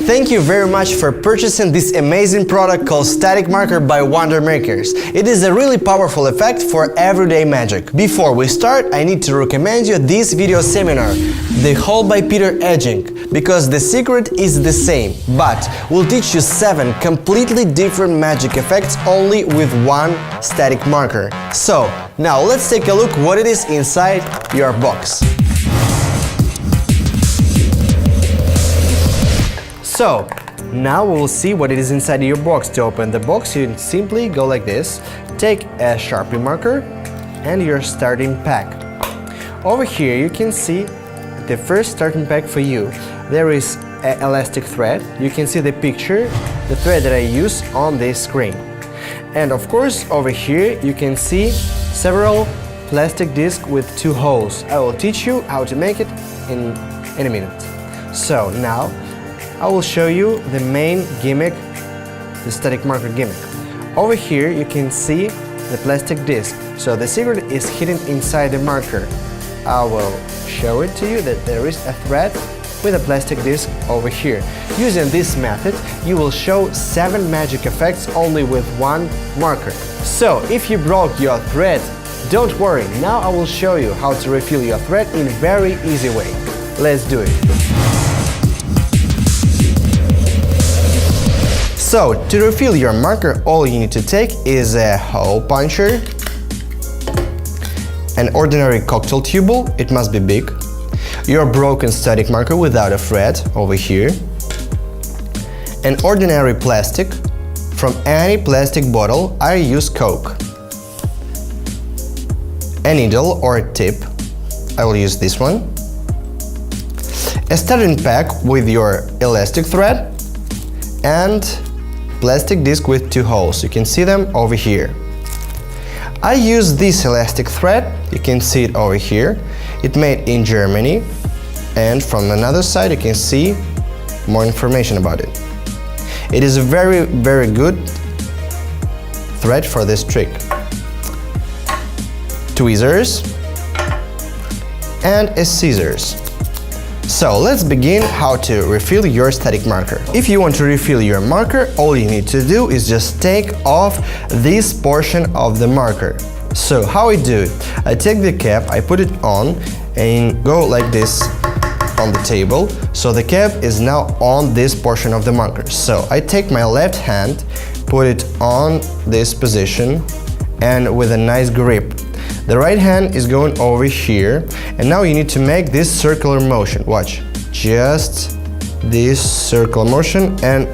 Thank you very much for purchasing this amazing product called Static Marker by WonderMakers. It is a really powerful effect for everyday magic. Before we start, I need to recommend you this video seminar, The Hole by Peter Edging, because the secret is the same, but we'll teach you 7 completely different magic effects only with one static marker. So, now let's take a look what it is inside your box. So, now we will see what it is inside your box. To open the box, you simply go like this, take a Sharpie marker and your starting pack. Over here you can see the first starting pack for you. There is an elastic thread. You can see the picture, the thread that I use on this screen. And of course, over here you can see several plastic discs with 2 holes. I will teach you how to make it in a minute. So now I will show you the main gimmick, the static marker gimmick. Over here you can see the plastic disc. So the secret is hidden inside the marker. I will show it to you that there is a thread with a plastic disc over here. Using this method, you will show 7 magic effects only with one marker. So if you broke your thread, don't worry, now I will show you how to refill your thread in a very easy way. Let's do it. So, to refill your marker, all you need to take is a hole puncher, an ordinary cocktail tube, it must be big, your broken static marker without a thread over here, an ordinary plastic, from any plastic bottle, I use Coke, a needle or a tip, I will use this one, a starting pack with your elastic thread, and plastic disc with 2 holes. You can see them over here. I use this elastic thread, you can see it over here. It's made in Germany, and from another side you can see more information about it. It is a very good thread for this trick. Tweezers and a scissors. So let's begin how to refill your static marker. If you want to refill your marker, all you need to do is just take off this portion of the marker. So how I do it? I take the cap, I put it on and go like this on the table. So the cap is now on this portion of the marker. So I take my left hand, put it on this position and with a nice grip. The right hand is going over here, and now you need to make this circular motion. Watch, just this circular motion and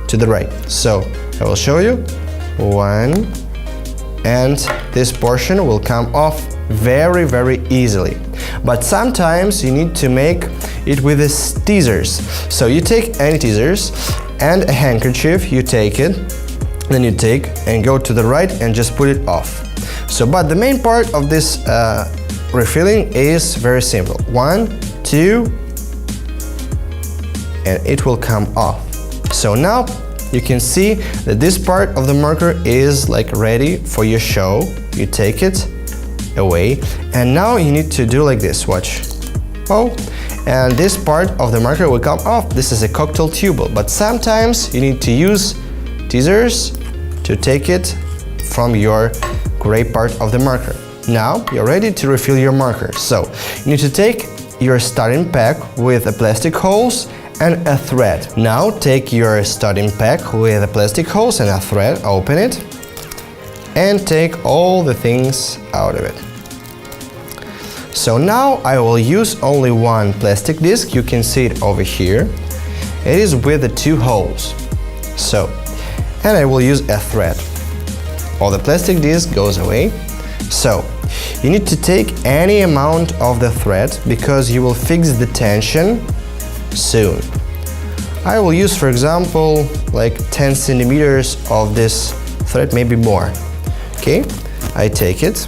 to the right. So I will show you. 1, and this portion will come off very easily. But sometimes you need to make it with the tweezers. So you take any tweezers and a handkerchief, you take it, then you take and go to the right and just put it off. So, but the main part of this refilling is very simple. 1, 2, and it will come off. So now you can see that this part of the marker is like ready for your show. You take it away, and now you need to do like this. Watch. Oh, and this part of the marker will come off. This is a cocktail tube, but sometimes you need to use tweezers to take it from your gray part of the marker. Now you're ready to refill your marker. So you need to take your starting pack with a plastic holes and a thread. Now take your starting pack with a plastic holes and a thread, open it, and take all the things out of it. So now I will use only one plastic disc. You can see it over here. It is with the 2 holes. So, and I will use a thread. All the plastic disc goes away. So you need to take any amount of the thread because you will fix the tension soon. I will use, for example, like 10 centimeters of this thread, maybe more. Okay, I take it,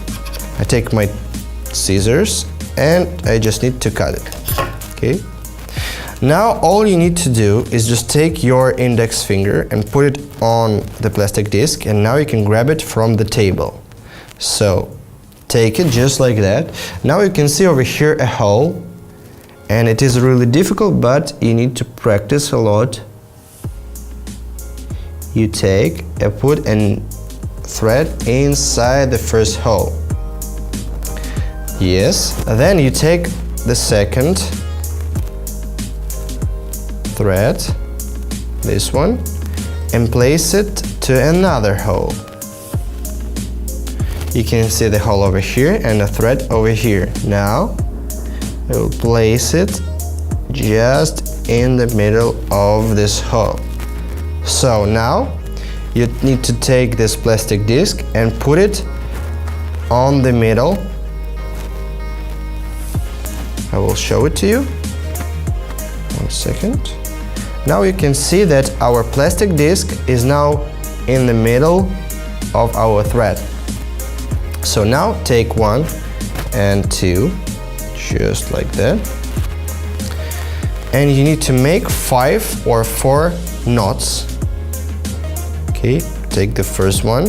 I take my scissors and I just need to cut it. Okay, now all you need to do is just take your index finger and put it on the plastic disc, and now you can grab it from the table. So take it just like that. Now you can see over here a hole, And it is really difficult, but you need to practice a lot. You take and put a thread inside the first hole. Yes, then you take the second thread, this one, and place it to another hole. You can see the hole over here and the thread over here. Now I will place it just in the middle of this hole. So now you need to take this plastic disc and put it on the middle. I will show it to you. 1 second. Now you can see that our plastic disc is now in the middle of our thread. So now take 1 and 2, just like that. And you need to make 5 or 4 knots. Okay, take the first one.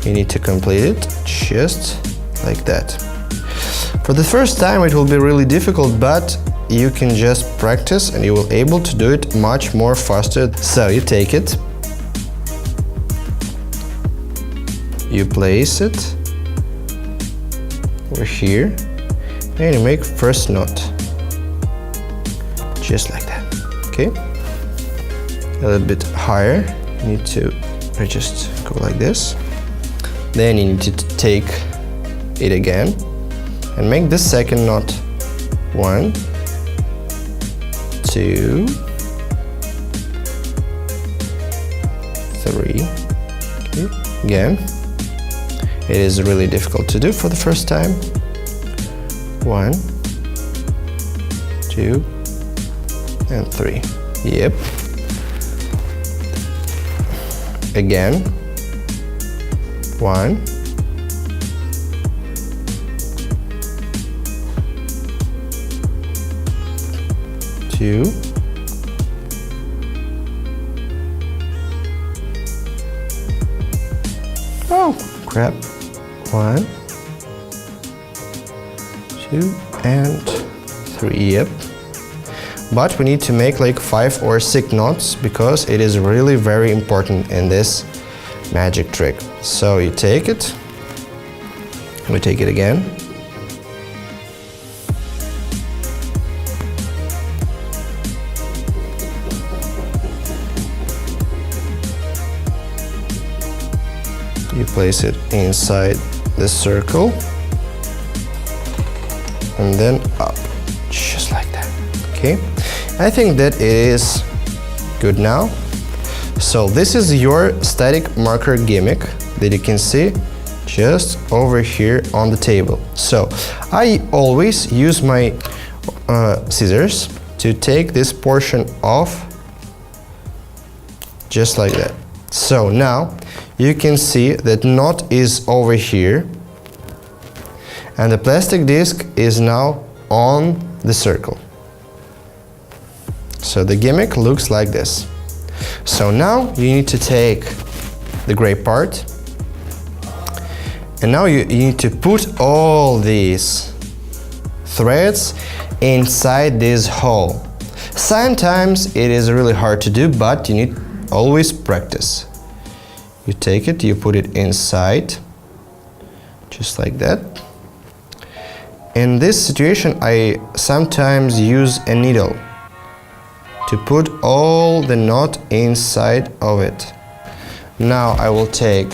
You need to complete it just like that. For the first time it will be really difficult, but you can just practice and you will able to do it much more faster. So you take it, you place it over here, and you make first knot, just like that. Okay, a little bit higher. You need to just go like this. Then you need to take it again and make the second knot. 1, 2, 3. Okay, again. It is really difficult to do for the first time. 1, 2, and 3. Yep. Again. 1, 2, 1, 2, and 3. Yep. But we need to make like 5 or 6 knots because it is really very important in this magic trick. So you take it, we take it again. You place it inside the circle and then up, just like that. Okay, I think that it is good now. So this is your static marker gimmick that you can see just over here on the table. So I always use my scissors to take this portion off, just like that. So now you can see that knot is over here and the plastic disc is now on the circle. So the gimmick looks like this. So now you need to take the gray part and now you need to put all these threads inside this hole. Sometimes it is really hard to do, but you need always practice. You take it, you put it inside, just like that. In this situation, I sometimes use a needle to put all the knot inside of it. Now I will take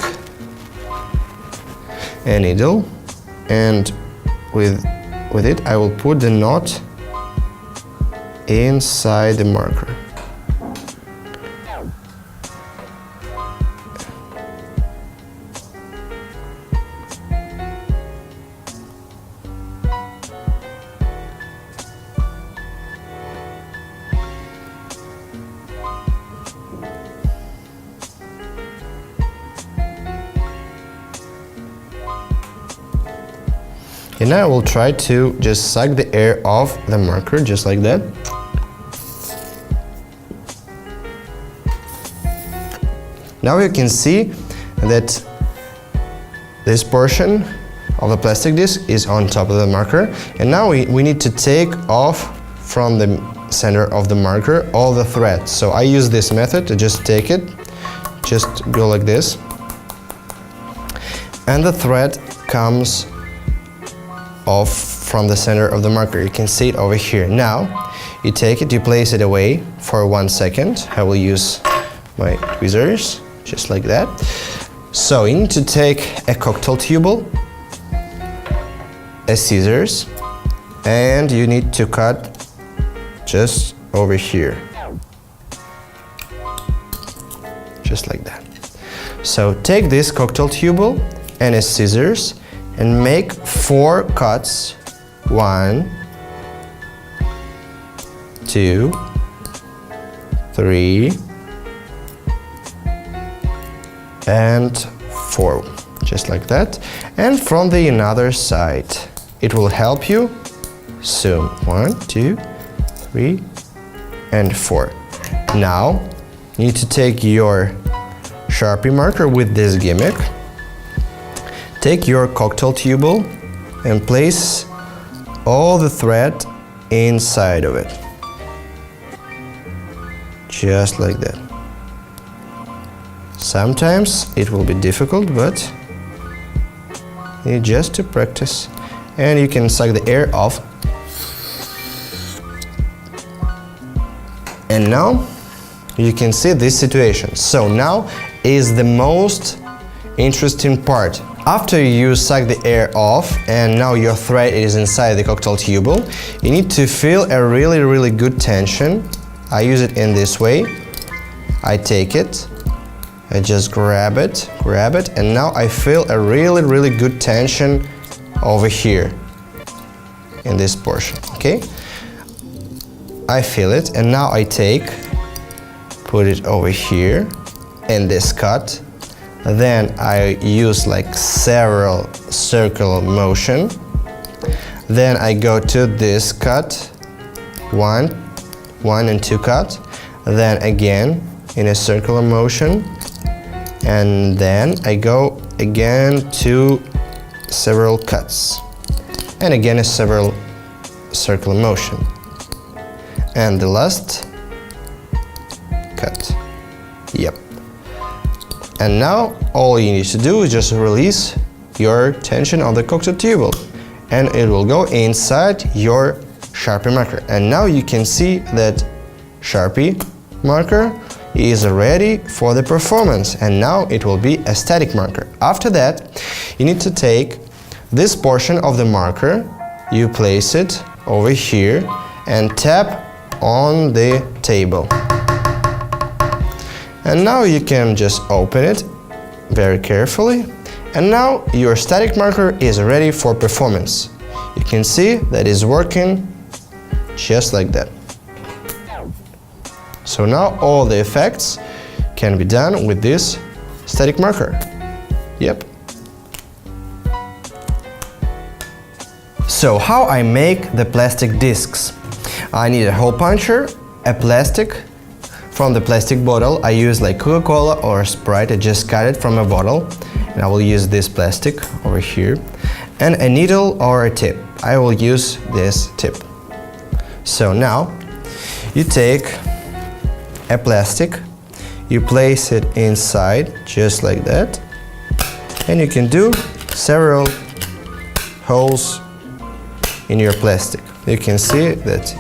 a needle and with it I will put the knot inside the marker. And now I will try to just suck the air off the marker, just like that. Now you can see that this portion of the plastic disc is on top of the marker, and now we need to take off from the center of the marker all the threads. So I use this method to just take it, just go like this, and the thread comes off from the center of the marker. You can see it over here. Now you take it, you place it away for 1 second. I will use my tweezers just like that. So you need to take a cocktail tube, a scissors, and you need to cut just over here, just like that. So take this cocktail tube and a scissors and make 4 cuts. 1, 2, 3, and 4, just like that. And from the other side, it will help you sew. 1, 2, 3, and 4. Now you need to take your Sharpie marker with this gimmick. Take your cocktail tube and place all the thread inside of it, just like that. Sometimes it will be difficult, but you need just to practice, and you can suck the air off. And now you can see this situation. So now is the most interesting part. After you suck the air off and now your thread is inside the cocktail tube, you need to feel a really good tension. I use it in this way. I take it, I just grab it, and now I feel a really good tension over here in this portion, okay? I feel it, and now I put it over here in this cut. Then I use like several circular motion. Then I go to this cut, one and 2 cut. Then again in a circular motion, and then I go again to several cuts, and again a several circular motion, and the last cut. Yep. And now all you need to do is just release your tension on the cocktail tube, and it will go inside your Sharpie marker. And now you can see that Sharpie marker is ready for the performance, and now it will be a static marker. After that, you need to take this portion of the marker, you place it over here and tap on the table. And now you can just open it very carefully, and now your static marker is ready for performance. You can see that it's working just like that. So now all the effects can be done with this static marker. Yep. So how I make the plastic discs? I need a hole puncher, a plastic. From the plastic bottle, I use like Coca-Cola or Sprite. I just cut it from a bottle, and I will use this plastic over here, and a needle or a tip. I will use this tip. So now you take a plastic, you place it inside just like that, and you can do several holes in your plastic. You can see that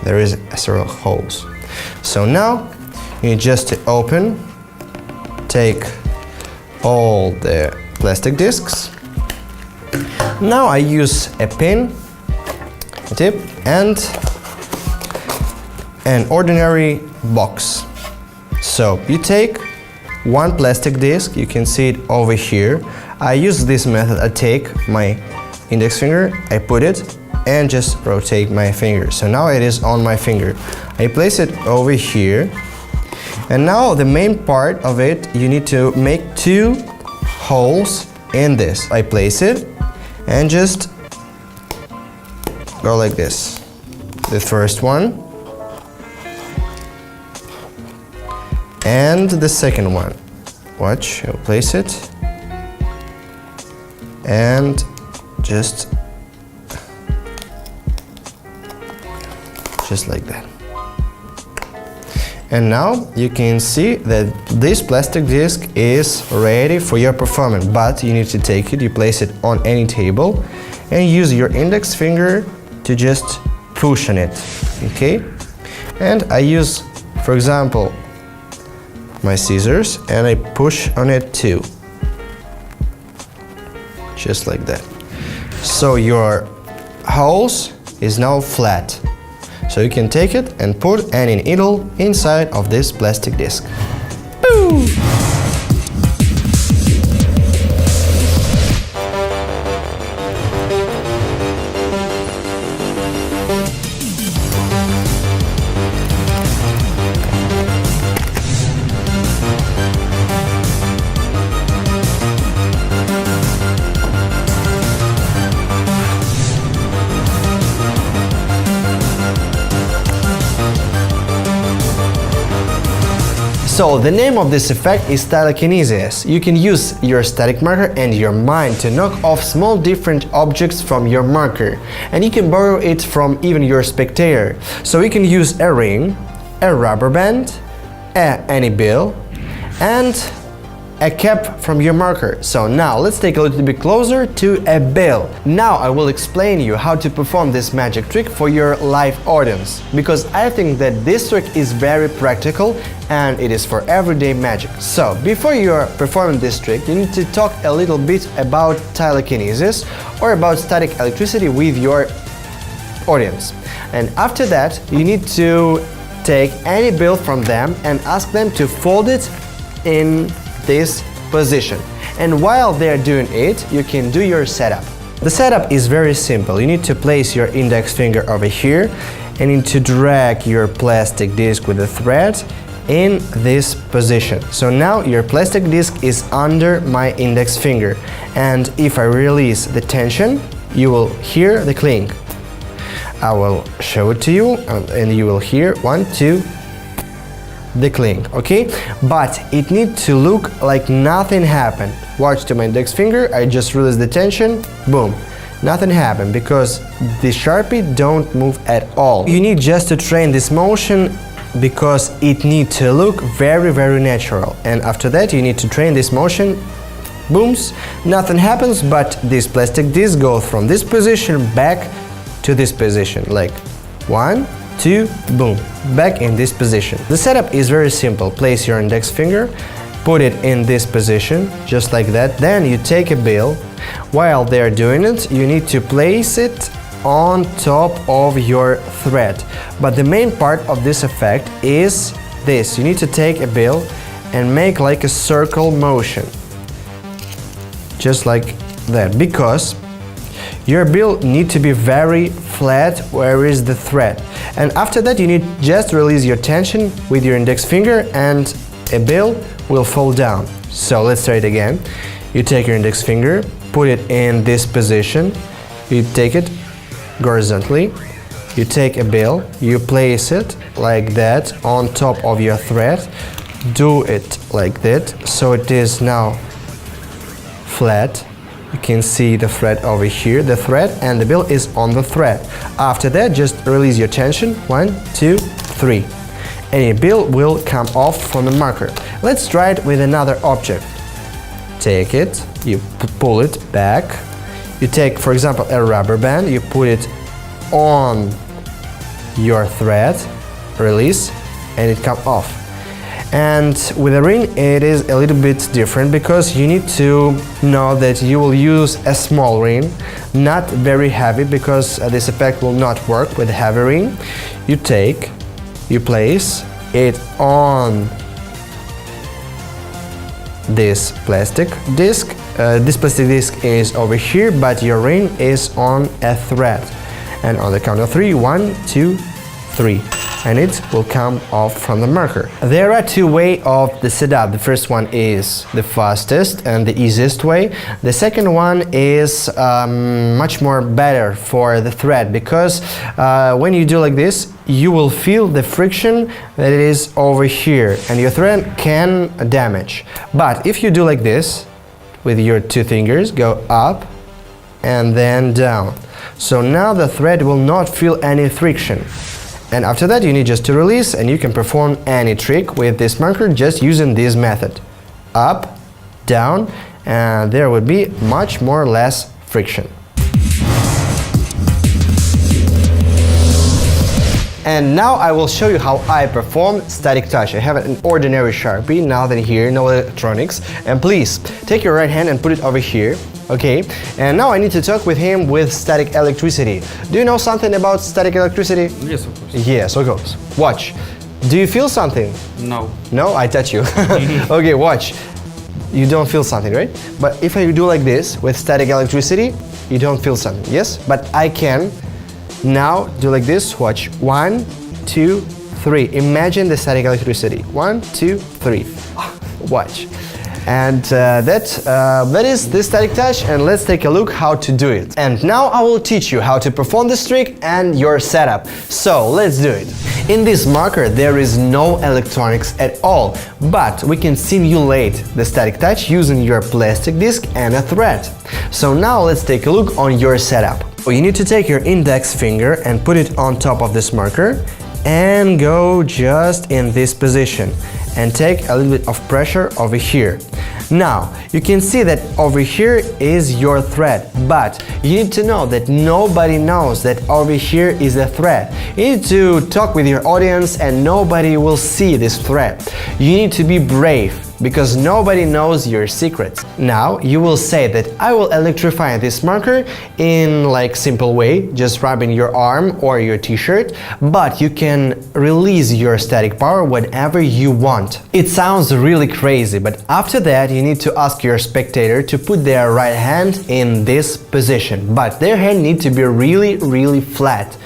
there is several holes. So now you need just to open, take all the plastic discs. Now I use a pin, a tip, and an ordinary box. So you take one plastic disc, you can see it over here. I use this method. I take my index finger, I put it, and just rotate my finger. So now it is on my finger. I place it over here, and now the main part of it, you need to make 2 holes in this. I place it and just go like this. The first one and the second one. Watch, I'll place it and just like that. And now you can see that this plastic disc is ready for your performance, but you need to take it, you place it on any table and use your index finger to just push on it, okay? And I use, for example, my scissors and I push on it too, just like that. So your hose is now flat. So you can take it and put any needle inside of this plastic disc. Boom! So the name of this effect is telekinesis. You can use your static marker and your mind to knock off small different objects from your marker, and you can borrow it from even your spectator. So you can use a ring, a rubber band, any bill, and a cap from your marker. So now let's take a little bit closer to a bill. Now I will explain you how to perform this magic trick for your live audience, because I think that this trick is very practical and it is for everyday magic. So before you are performing this trick, you need to talk a little bit about telekinesis or about static electricity with your audience. And after that, you need to take any bill from them and ask them to fold it in this position. And while they're doing it, you can do your setup. The setup is very simple. You need to place your index finger over here and need to drag your plastic disc with a thread in this position. So now your plastic disc is under my index finger, and if I release the tension, you will hear the clink. I will show it to you and you will hear 1, 2, the clink, okay? But it needs to look like nothing happened. Watch to my index finger, I just release the tension, boom. Nothing happened because the Sharpie don't move at all. You need just to train this motion because it needs to look very, very natural. And after that you need to train this motion, booms, nothing happens, but this plastic disc goes from this position back to this position, like 1, 2, boom, back in this position. The setup is very simple. Place your index finger, put it in this position, just like that. Then you take a bill. While they're doing it, you need to place it on top of your thread. But the main part of this effect is this. You need to take a bill and make like a circle motion. Just like that, because your bill need to be very flat where is the thread. And after that you need just release your tension with your index finger and a bill will fall down. So let's try it again. You take your index finger, put it in this position, you take it horizontally, you take a bill, you place it like that on top of your thread, do it like that, so it is now flat. You can see the thread over here, the thread, and the bill is on the thread. After that, just release your tension, 1, 2, 3. And your bill will come off from the marker. Let's try it with another object. Take it, you pull it back. You take, for example, a rubber band, you put it on your thread, release, and it comes off. And with a ring it is a little bit different because you need to know that you will use a small ring, not very heavy, because this effect will not work with a heavy ring. You place it on this plastic disc. This plastic disc is over here, but your ring is on a thread. And on the count of 3, 1, 2, 3. And it will come off from the marker. There are two ways of the setup. The first one is the fastest and the easiest way. The second one is much more better for the thread, because when you do like this, you will feel the friction that it is over here and your thread can damage. But if you do like this with your two fingers, go up and then down. So now the thread will not feel any friction. And after that you need just to release, and you can perform any trick with this marker just using this method. Up, down, and there would be much more less friction. And now I will show you how I perform static touch. I have an ordinary Sharpie, nothing here, no electronics. And please, take your right hand and put it over here, okay? And now I need to talk with him with static electricity. Do you know something about static electricity? Yes, of course. Yes, of course. Watch. Do you feel something? No. No? I touch you. Okay, watch. You don't feel something, right? But if I do like this, with static electricity, you don't feel something, yes? But I can now do like this, watch. 1, 2, 3. Imagine the static electricity. 1, 2, 3. Watch. And that is the static touch, and let's take a look how to do it. And now I will teach you how to perform this trick and your setup. So let's do it. In this marker there is no electronics at all, but we can simulate the static touch using your plastic disc and a thread. So now let's take a look on your setup. You need to take your index finger and put it on top of this marker and go just in this position and take a little bit of pressure over here. Now you can see that over here is your thread, but you need to know that nobody knows that over here is a thread. You need to talk with your audience and nobody will see this thread. You need to be brave, because nobody knows your secrets. Now you will say that I will electrify this marker in like simple way, just rubbing your arm or your t-shirt, but you can release your static power whenever you want. It sounds really crazy, but after that you need to ask your spectator to put their right hand in this position, but their hand needs to be really flat,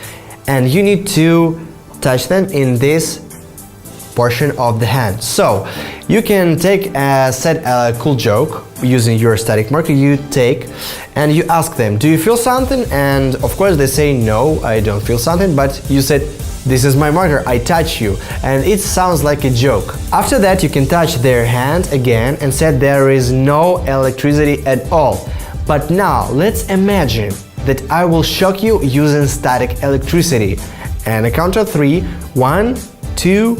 and you need to touch them in this portion of the hand. So you can take set a cool joke using your static marker. You take and you ask them, do you feel something? And of course they say no, I don't feel something, but you said, this is my marker, I touch you, and it sounds like a joke. After that you can touch their hand again and said there is no electricity at all. But now let's imagine that I will shock you using static electricity, and I count to 3, 1, 2,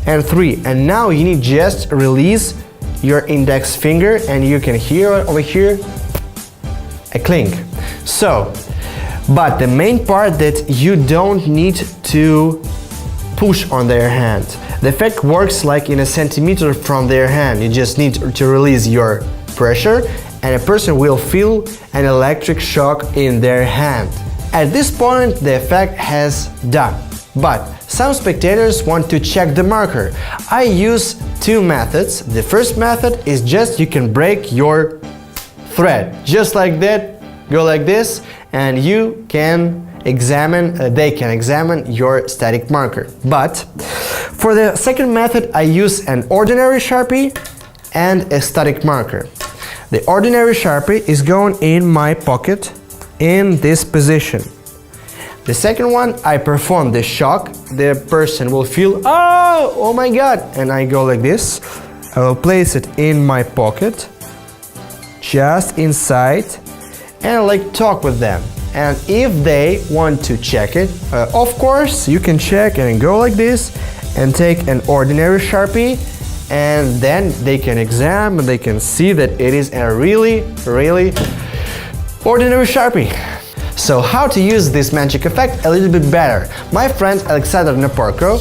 and 3, and now you need just release your index finger and you can hear over here a clink. So, but the main part that you don't need to push on their hand. The effect works like in a centimeter from their hand. You just need to release your pressure and a person will feel an electric shock in their hand. At this point the effect has done. But some spectators want to check the marker. I use two methods. The first method is just you can break your thread. Just like that, go like this, and you can examine, they can examine your static marker. But for the second method, I use an ordinary Sharpie and a static marker. The ordinary Sharpie is going in my pocket in this position. The second one, I perform the shock. The person will feel, oh my god, and I go like this. I will place it in my pocket, just inside, and like talk with them. And if they want to check it, of course you can check and go like this and take an ordinary Sharpie, and then they can examine, they can see that it is a really ordinary Sharpie. So how to use this magic effect a little bit better? My friend Alexander Naporko,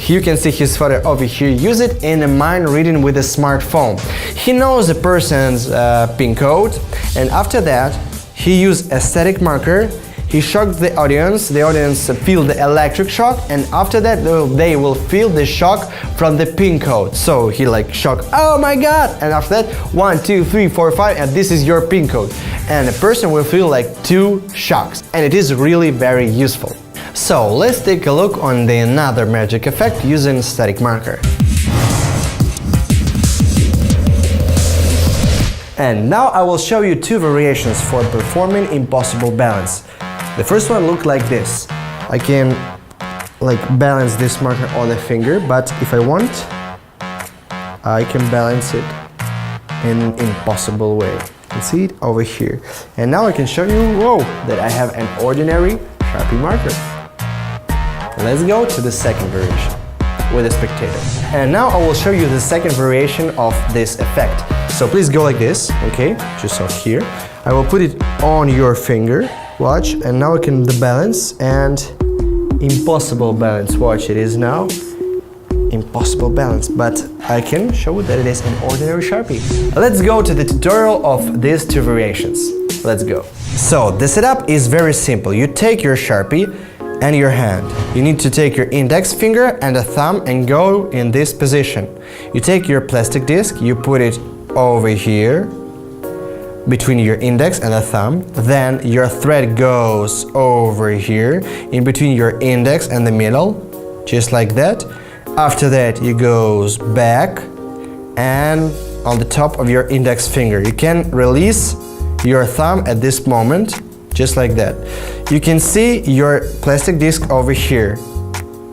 you can see his photo over here, use it in a mind reading with a smartphone. He knows a person's pin code, and after that he used a static marker. He shocked the audience feel the electric shock, and after that they will feel the shock from the pin code. So he like shock, oh my god, and after that 1, 2, 3, 4, 5, and this is your pin code. And the person will feel like 2 shocks, and it is really very useful. So let's take a look on the another magic effect using static marker. And now I will show you 2 variations for performing impossible balance. The first one looks like this. I can like balance this marker on the finger, but if I want, I can balance it in an impossible way. can see it over here. And now I can show you, whoa, that I have an ordinary Sharpie marker. Let's go to the second variation with a spectator. And now I will show you the second variation of this effect. So please go like this, okay? Just off here. I will put it on your finger, watch, and now I can the balance and impossible balance. Watch, it is now impossible balance, but I can show that it is an ordinary Sharpie. Let's go to the tutorial of these two variations. Let's go. So the setup is very simple. You take your Sharpie and your hand. You need to take your index finger and a thumb and go in this position. You take your plastic disc, you put it over here between your index and the thumb. Then your thread goes over here in between your index and the middle, just like that. After that, it goes back and on the top of your index finger. You can release your thumb at this moment, just like that. You can see your plastic disc over here,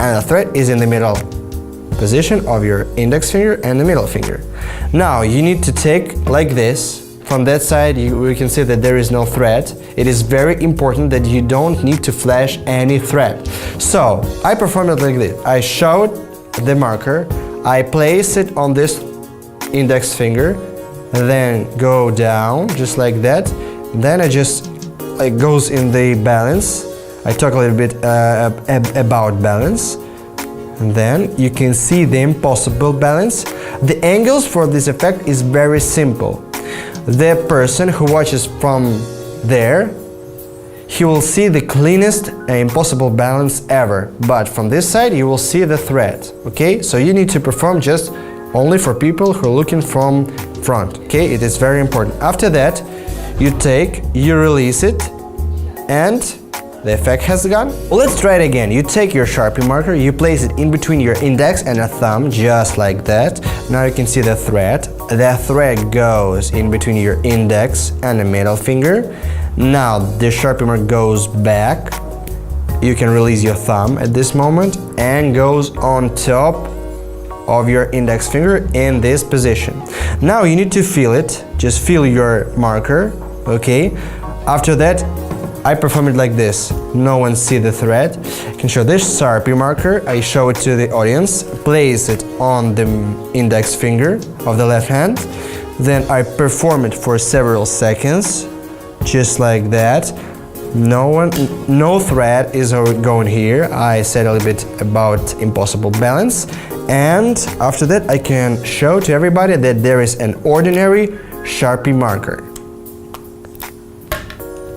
and the thread is in the middle position of your index finger and the middle finger. Now you need to take like this. From that side, we can see that there is no thread. It is very important that you don't need to flash any thread. So I perform it like this. I showed the marker, I place it on this index finger, then go down just like that. Then I just it goes in the balance. I talk a little bit about balance, and then you can see the impossible balance. The angles for this effect is very simple. The person who watches from there, he will see the cleanest impossible balance ever, but from this side you will see the thread. Okay, so you need to perform just only for people who are looking from front. Okay, it is very important. After that, you release it, and the effect has gone. Well, let's try it again. You take your Sharpie marker, you place it in between your index and a thumb, just like that. Now you can see the thread. The thread goes in between your index and the middle finger. Now the Sharpie marker goes back. You can release your thumb at this moment and goes on top of your index finger in this position. Now you need to feel it. Just feel your marker, okay? After that, I perform it like this. No one see the thread. I can show this Sharpie marker. I show it to the audience. Place it on the index finger of the left hand. Then I perform it for several seconds, just like that. No thread is going here. I said a little bit about impossible balance. And after that, I can show to everybody that there is an ordinary Sharpie marker.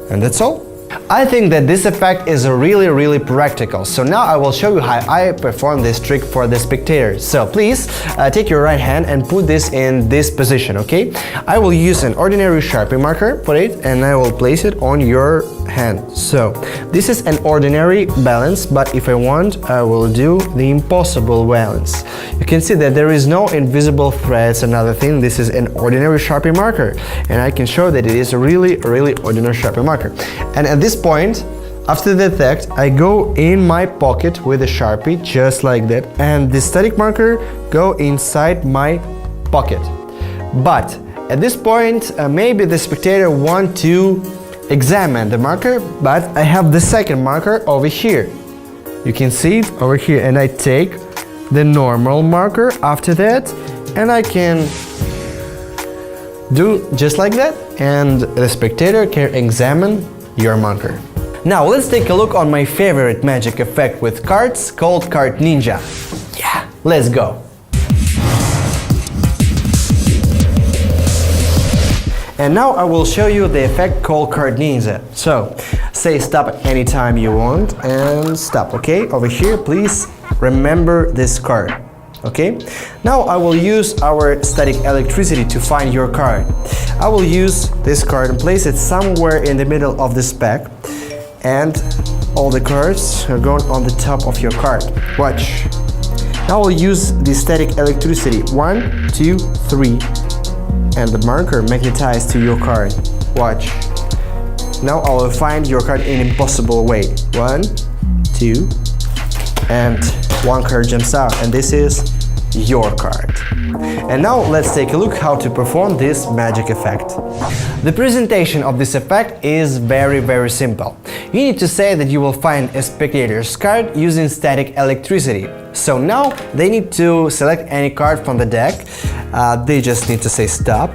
And that's all. I think that this effect is really practical. So now I will show you how I perform this trick for the spectators. So please take your right hand and put this in this position, okay? I will use an ordinary Sharpie marker, put it, and I will place it on your hand. So this is an ordinary balance, but if I want, I will do the impossible balance. You can see that there is no invisible threads, another thing. This is an ordinary Sharpie marker, and I can show that it is a really ordinary Sharpie marker. And at this point, after the effect, I go in my pocket with a Sharpie, just like that, and the static marker go inside my pocket. But at this point, maybe the spectator want to examine the marker, but I have the second marker over here. You can see it over here, and I take the normal marker after that, and I can do just like that, and the spectator can examine your marker. Now let's take a look on my favorite magic effect with cards called Card Ninja. Yeah, let's go. And now I will show you the effect called Card Ninja. So say stop at any time you want and stop, okay? Over here, please remember this card. Okay, now I will use our static electricity to find your card. I will use this card and place it somewhere in the middle of this pack, and all the cards are going on the top of your card. Watch. Now I will use the static electricity. 1, 2, 3, and the marker magnetized to your card. Watch. Now I will find your card in an impossible way. 1, 2, and one card jumps out, and this is your card. And now let's take a look how to perform this magic effect. The presentation of this effect is very simple. You need to say that you will find a spectator's card using static electricity. So now they need to select any card from the deck. They just need to say stop,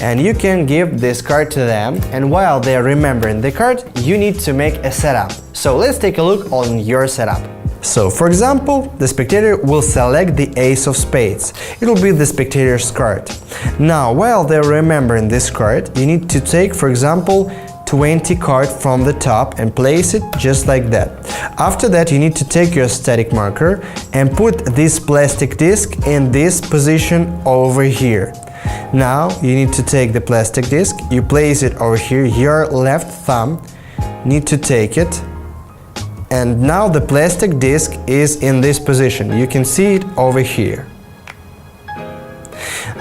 and you can give this card to them, and while they are remembering the card, you need to make a setup. So let's take a look on your setup. So, for example, the spectator will select the ace of spades. It will be the spectator's card. Now, while they're remembering this card, you need to take, for example, 20 cards from the top and place it just like that. After that, you need to take your static marker and put this plastic disc in this position over here. Now, you need to take the plastic disc, you place it over here, your left thumb need to take it, and now the plastic disc is in this position. You can see it over here.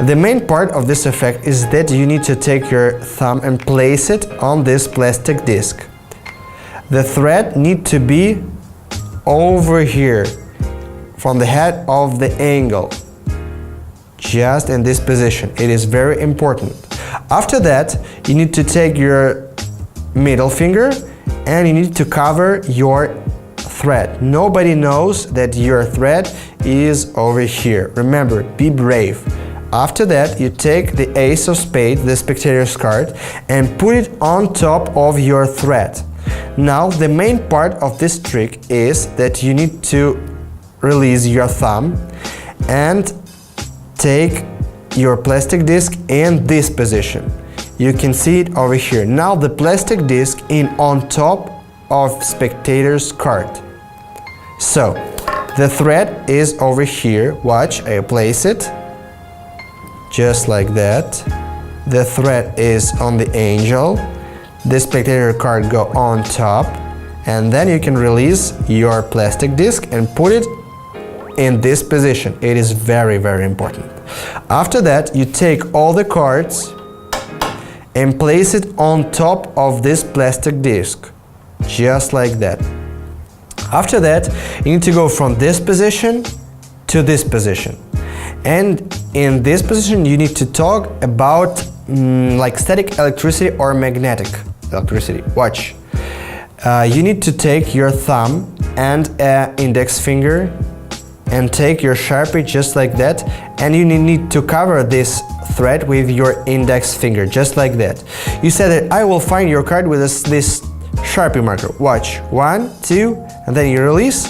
The main part of this effect is that you need to take your thumb and place it on this plastic disc. The thread needs to be over here, from the head of the angle, just in this position. It is very important. After that, you need to take your middle finger and you need to cover your thread. Nobody knows that your thread is over here. Remember, be brave. After that, you take the ace of spades, the spectator's card, and put it on top of your thread. Now, the main part of this trick is that you need to release your thumb and take your plastic disc in this position. You can see it over here. Now the plastic disc in on top of spectator's card. So the thread is over here. Watch, I place it just like that. The thread is on the angel. The spectator card go on top, and then you can release your plastic disc and put it in this position. It is very important. After that, you take all the cards and place it on top of this plastic disc, just like that. After that, you need to go from this position to this position. And in this position, you need to talk about like static electricity or magnetic electricity. Watch. You need to take your thumb and index finger and take your Sharpie just like that, and you need to cover this thread with your index finger, just like that. You said that I will find your card with this Sharpie marker. Watch, 1, 2, and then you release,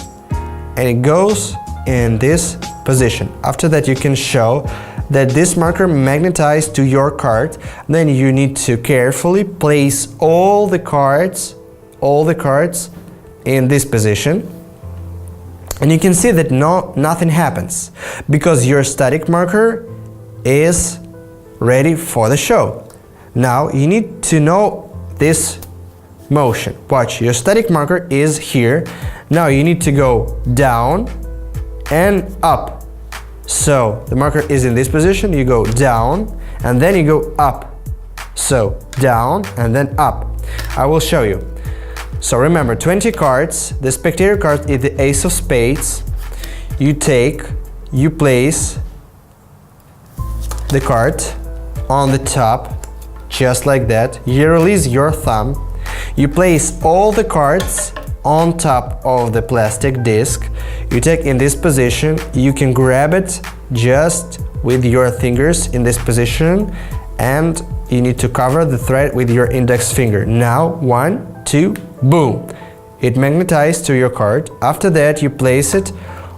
and it goes in this position. After that, you can show that this marker magnetized to your card. Then you need to carefully place all the cards in this position. And you can see that nothing happens, because your static marker is ready for the show. Now you need to know this motion. Watch, your static marker is here. Now you need to go down and up. So the marker is in this position, you go down and then you go up. So down and then up. I will show you. So remember, 20 cards, the spectator card is the ace of spades. You place the card on the top, just like that. You release your thumb. You place all the cards on top of the plastic disc. You take in this position. You can grab it just with your fingers in this position, and you need to cover the thread with your index finger. Now, 1, 2, boom! It magnetized to your card. After that, you place it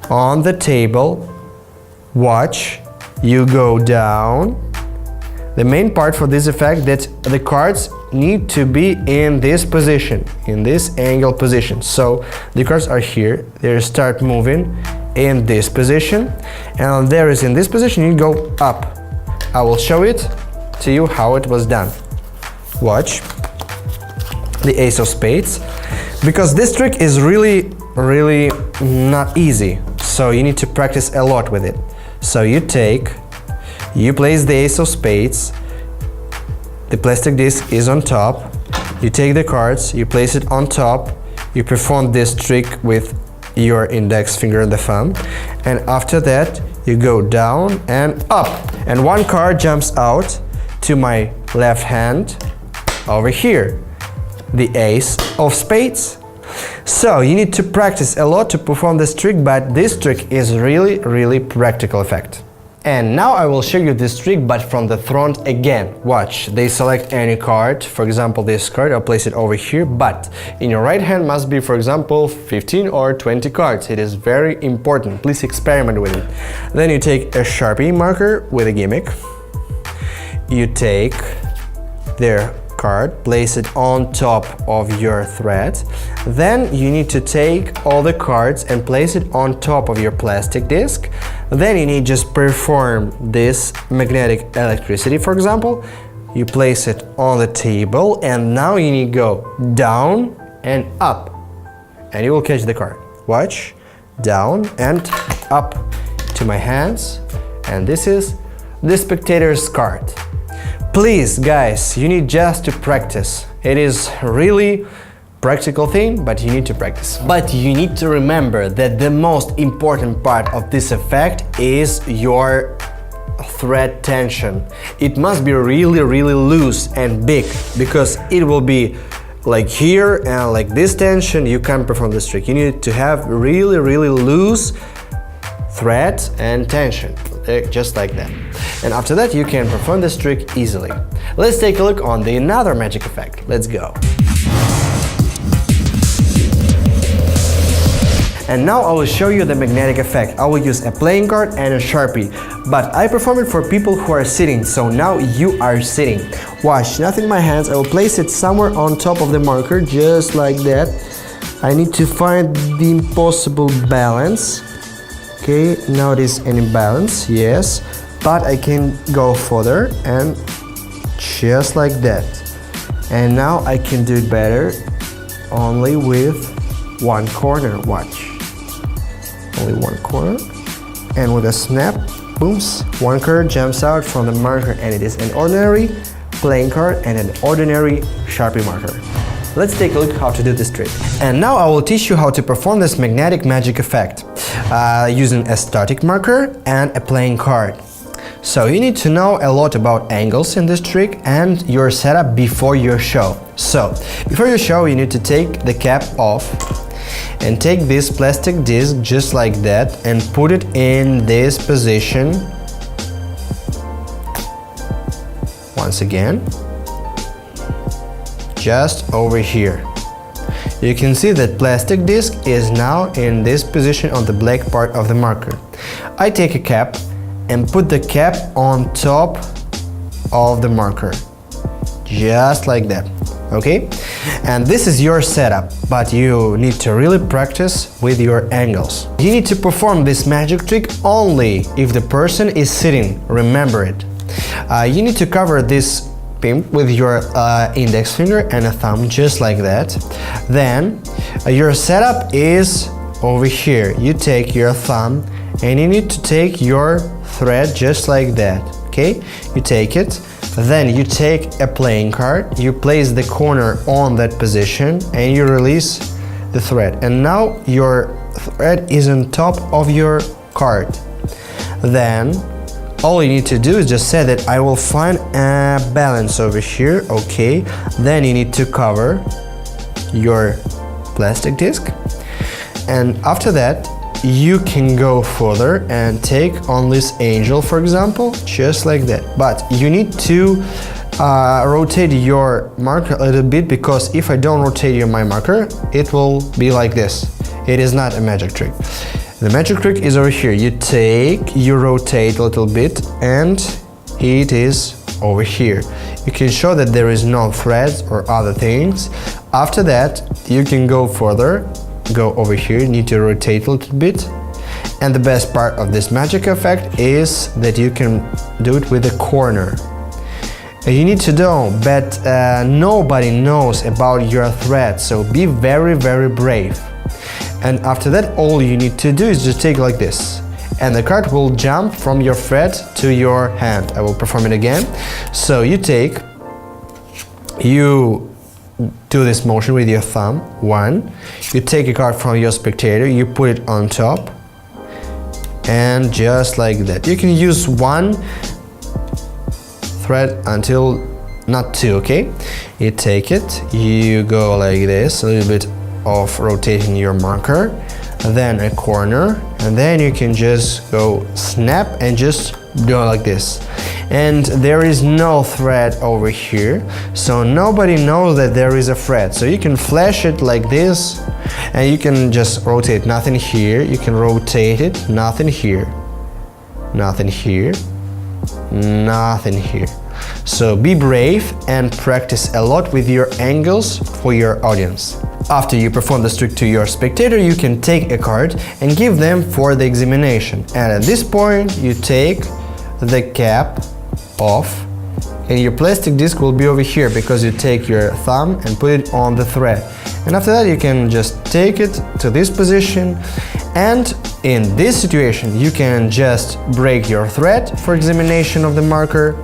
on the table. Watch, you go down. The main part for this effect that the cards need to be in this position, in this angle position. So the cards are here, they start moving in this position, and there is in this position you go up. I will show it to you how it was done. Watch the ace of spades, because this trick is really not easy, so you need to practice a lot with it. So you place the ace of spades, the plastic disc is on top, you take the cards, you place it on top, you perform this trick with your index finger and the thumb, and after that you go down and up, and one card jumps out to my left hand over here, the ace of spades. So you need to practice a lot to perform this trick, but this trick is really practical effect. And now I will show you this trick, but from the front again. Watch, they select any card, for example this card, I'll place it over here, but in your right hand must be, for example, 15 or 20 cards. It is very important, please experiment with it. Then you take a Sharpie marker with a gimmick, you take their card, place it on top of your thread, then you need to take all the cards and place it on top of your plastic disc. Then you need just perform this magnetic electricity, for example, you place it on the table, and now you need to go down and up, and you will catch the card. Watch, down and up to my hands, and this is the spectator's card. Please guys, you need just to practice. It is really practical thing, but you need to practice. But you need to remember that the most important part of this effect is your thread tension. It must be really loose and big, because it will be like here and like this tension, you can't perform this trick. You need to have really loose thread and tension, just like that. And after that you can perform this trick easily. Let's take a look on the another magic effect. Let's go. And now I will show you the magnetic effect. I will use a playing card and a Sharpie, but I perform it for people who are sitting, so now you are sitting. Watch, nothing in my hands, I will place it somewhere on top of the marker, just like that. I need to find the impossible balance. Okay, now it is an imbalance, yes, but I can go further and just like that. And now I can do it better only with one corner. Watch, only one corner, and with a snap, booms, one card jumps out from the marker, and it is an ordinary playing card and an ordinary Sharpie marker. Let's take a look how to do this trick. And now I will teach you how to perform this magnetic magic effect using a static marker and a playing card. So you need to know a lot about angles in this trick and your setup before your show. So before your show you need to take the cap off and take this plastic disc just like that and put it in this position. Once again, just over here. You can see that plastic disc is now in this position on the black part of the marker. I take a cap and put the cap on top of the marker, just like that, okay? And this is your setup, but you need to really practice with your angles. You need to perform this magic trick only if the person is sitting, remember it. You need to cover this pimp with your index finger and a thumb, just like that. Then your setup is over here. You take your thumb and you need to take your thread just like that, okay? You take it, then you take a playing card, you place the corner on that position and you release the thread, and now your thread is on top of your card. Then all you need to do is just say that I will find a balance over here, okay? Then you need to cover your plastic disc, and after that you can go further and take on this angel, for example, just like that. But you need to rotate your marker a little bit, because if I don't rotate my marker, it will be like this. It is not a magic trick. The magic trick is over here. You take, you rotate a little bit, and it is over here. You can show that there is no threads or other things. After that, you can go further, go over here, you need to rotate a little bit. And the best part of this magic effect is that you can do it with a corner. You need to know, but nobody knows about your thread, so be very brave. And after that, all you need to do is just take like this, and the card will jump from your thread to your hand. I will perform it again. So you take, you do this motion with your thumb. 1. You take a card from your spectator, you put it on top, and just like that. You can use 1 thread until not 2, okay? You take it, you go like this, a little bit of rotating your marker, then a corner, and then you can just go snap and just go like this. And there is no thread over here, so nobody knows that there is a thread. So you can flash it like this, and you can just rotate. Nothing here. You can rotate it. Nothing here. Nothing here. Nothing here. So be brave and practice a lot with your angles for your audience. After you perform this trick to your spectator, you can take a card and give them for the examination. And at this point, you take the cap off, and your plastic disc will be over here because you take your thumb and put it on the thread. And after that, you can just take it to this position, and in this situation you can just break your thread for examination of the marker,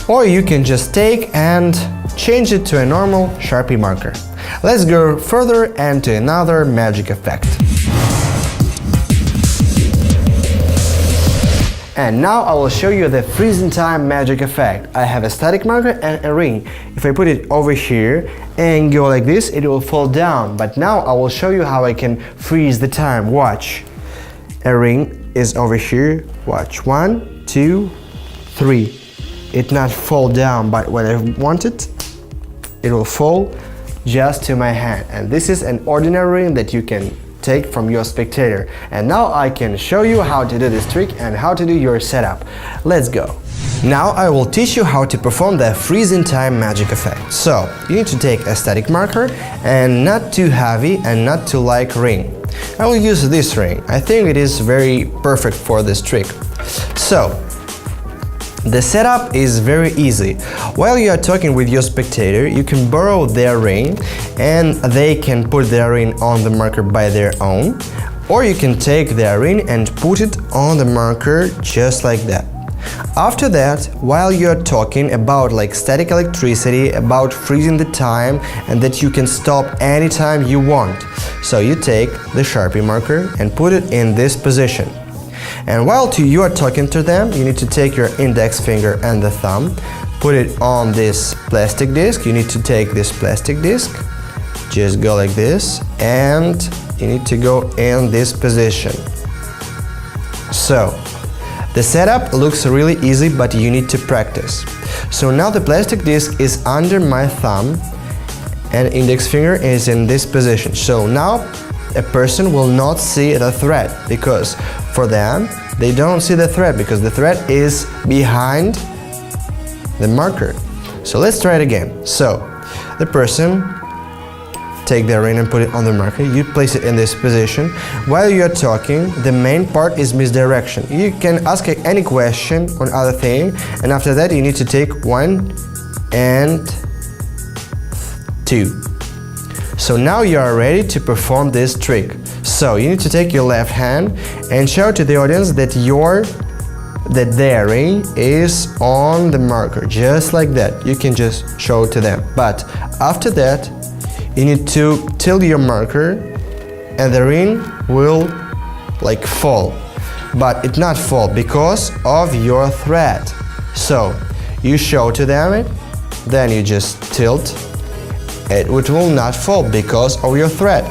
or you can just take and change it to a normal Sharpie marker. Let's go further and to another magic effect. And now I will show you the freezing time magic effect. I have a static marker and a ring. If I put it over here and go like this, it will fall down. But now I will show you how I can freeze the time. Watch. A ring is over here. Watch. 1, 2, 3. It not fall down, but when I want it, it will fall just to my hand. And this is an ordinary ring that you can take from your spectator. And now I can show you how to do this trick and how to do your setup. Let's go. Now I will teach you how to perform the freezing time magic effect. So you need to take a static marker and not too heavy and not too light ring. I will use this ring. I think it is very perfect for this trick. So the setup is very easy. While you are talking with your spectator, you can borrow their ring and they can put their ring on the marker by their own, or you can take their ring and put it on the marker just like that. After that, while you're talking about like static electricity, about freezing the time, and that you can stop anytime you want, so you take the Sharpie marker and put it in this position. And while you are talking to them, you need to take your index finger and the thumb, put it on this plastic disc. You need to take this plastic disc, just go like this, and you need to go in this position. So the setup looks really easy, but you need to practice. So now the plastic disc is under my thumb and index finger is in this position. So now a person will not see the thread, because for them they don't see the thread because the thread is behind the marker. So let's try it again. So the person take their ring and put it on the marker. You place it in this position. While you are talking, the main part is misdirection. You can ask any question on other thing, and after that you need to take 1 and 2. So now you are ready to perform this trick. So you need to take your left hand and show to the audience that their ring is on the marker, just like that. You can just show to them. But after that, you need to tilt your marker and the ring will like fall. But it not fall because of your thread. So you show to them it, then you just tilt. It will not fall because of your thread.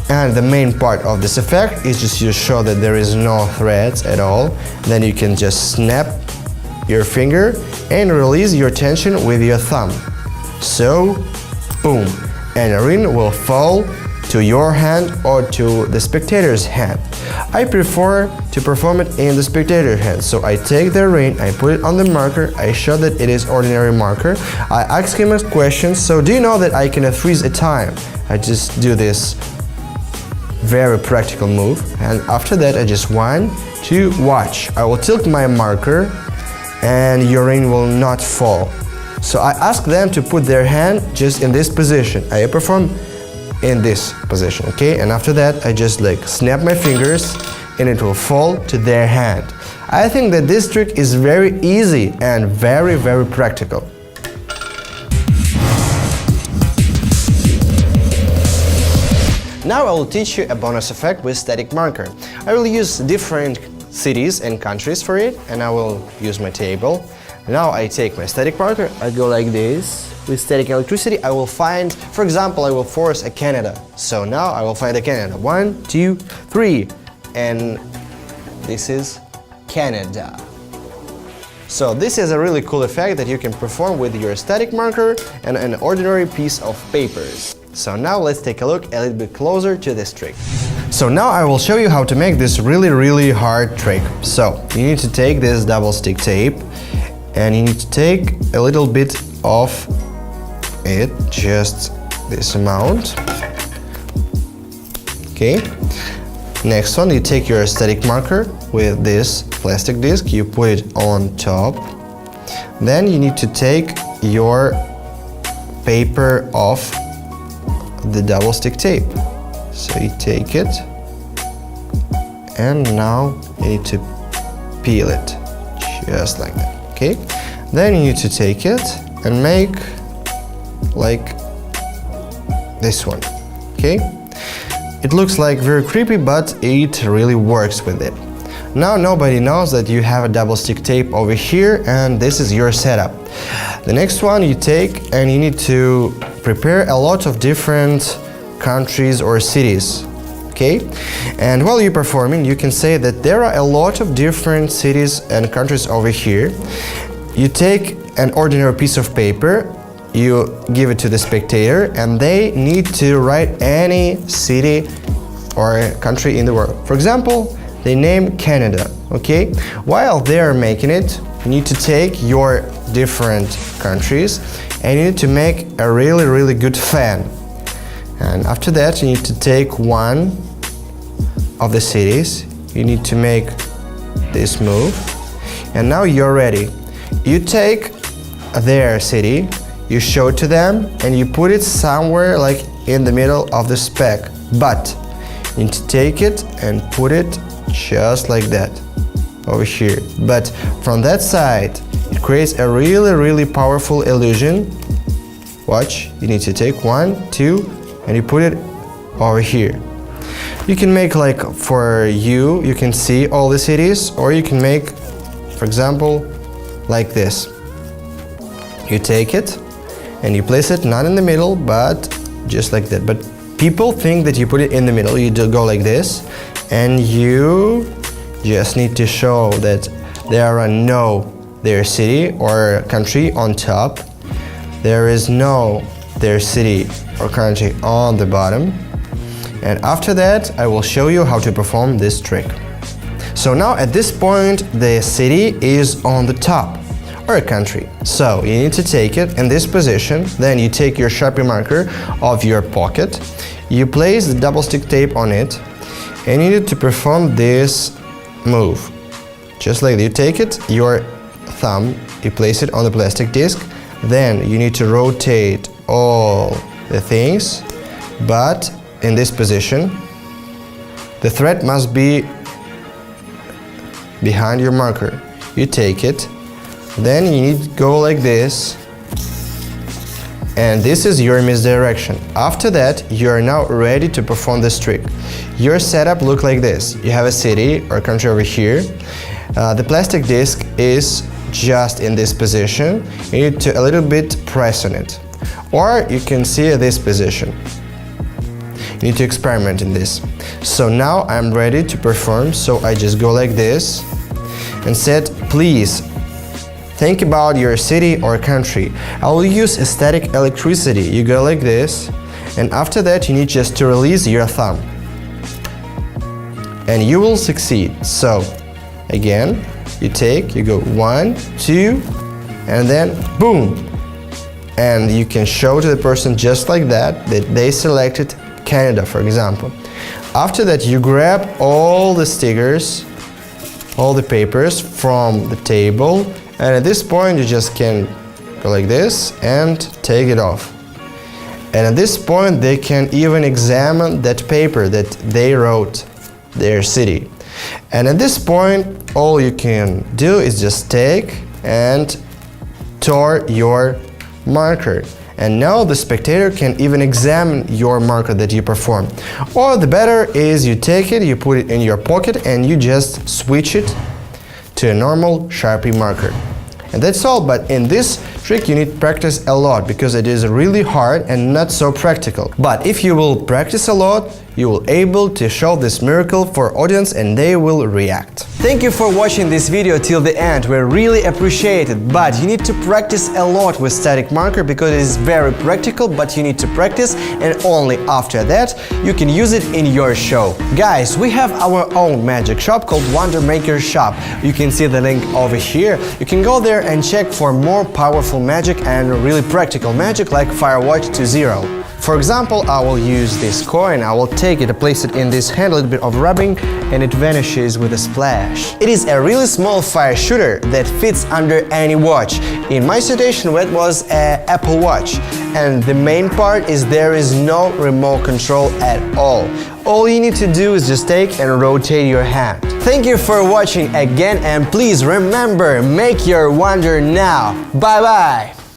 And the main part of this effect is just you show that there is no threads at all. Then you can just snap your finger and release your tension with your thumb. So, boom, and a ring will fall to your hand or to the spectator's hand. I prefer to perform it in the spectator's hand. So I take the ring, I put it on the marker, I show that it is ordinary marker. I ask him a question, so do you know that I can freeze a time? I just do this very practical move, and after that I just 1, 2, watch. I will tilt my marker and your ring will not fall. So I ask them to put their hand just in this position. I perform in this position, okay? And after that I just like snap my fingers and it will fall to their hand. I think that this trick is very easy and very practical. Now I will teach you a bonus effect with static marker. I will use different cities and countries for it, and I will use my table. Now I take my static marker, I go like this. With static electricity, I will find, for example, I will force a Canada. So now I will find a Canada. 1, 2, 3. And this is Canada. So this is a really cool effect that you can perform with your static marker and an ordinary piece of papers. So now let's take a look a little bit closer to this trick. So now I will show you how to make this really hard trick. So you need to take this double stick tape and you need to take a little bit of it, just this amount. Okay. Next one, you take your static marker with this plastic disc, you put it on top. Then you need to take your paper off the double stick tape. So you take it and now you need to peel it, just like that. Okay. Then you need to take it and make like this one. Okay. It looks like very creepy, but it really works with it. Now nobody knows that you have a double stick tape over here and this is your setup. The next one you take and you need to prepare a lot of different countries or cities. Okay? And while you're performing, you can say that there are a lot of different cities and countries over here. You take an ordinary piece of paper, you give it to the spectator and they need to write any city or country in the world. For example, they name Canada, okay? While they're making it, you need to take your different countries and you need to make a really good fan. And after that, you need to take one of the cities, you need to make this move, and now you're ready. You take their city, you show it to them and you put it somewhere like in the middle of the spec, but you need to take it and put it just like that over here. But from that side it creates a really powerful illusion. Watch, you need to take 1, 2 and you put it over here. You can make like for you can see all the cities, or you can make, for example, like this. You take it and you place it not in the middle, but just like that. But people think that you put it in the middle. You do go like this, and you just need to show that there are no their city or country on top. There is no their city or country on the bottom. And after that, I will show you how to perform this trick. So now at this point, the city is on the top, or a country. So you need to take it in this position, then you take your Sharpie marker of your pocket, you place the double stick tape on it, and you need to perform this move. Just like that. You take it, your thumb, you place it on the plastic disc, then you need to rotate all the things, but in this position, the thread must be behind your marker. You take it, then you need to go like this, and this is your misdirection. After that, you are now ready to perform this trick. Your setup looks like this. You have a city or country over here. The plastic disc is just in this position. You need to a little bit press on it. Or you can see this position. You need to experiment in this. So now I'm ready to perform, so I just go like this and said, please think about your city or country. I will use a static electricity. You go like this, and after that you need just to release your thumb. And you will succeed. So again, you go 1, 2, and then boom. And you can show to the person just like that they selected Canada, for example. After that, you grab all the stickers, all the papers from the table, and at this point you just can go like this and take it off. And at this point they can even examine that paper that they wrote their city. And at this point all you can do is just take and tore your marker. And now the spectator can even examine your marker that you perform. Or the better is you take it, you put it in your pocket, and you just switch it to a normal Sharpie marker. And that's all, but in this trick you need practice a lot because it is really hard and not so practical. But if you will practice a lot, you will able to show this miracle for audience and they will react. Thank you for watching this video till the end. We really appreciate it, but you need to practice a lot with static marker because it is very practical, but you need to practice and only after that you can use it in your show. Guys, we have our own magic shop called WonderMakers shop. You can see the link over here. You can go there and check for more powerful magic and really practical magic like Firewatch to Zero. For example, I will use this coin, I will take it, place it in this hand, a little bit of rubbing, and it vanishes with a splash. It is a really small fire shooter that fits under any watch. In my situation, it was an Apple Watch. And the main part is there is no remote control at all. All you need to do is just take and rotate your hand. Thank you for watching again, and please remember, make your wonder now. Bye bye!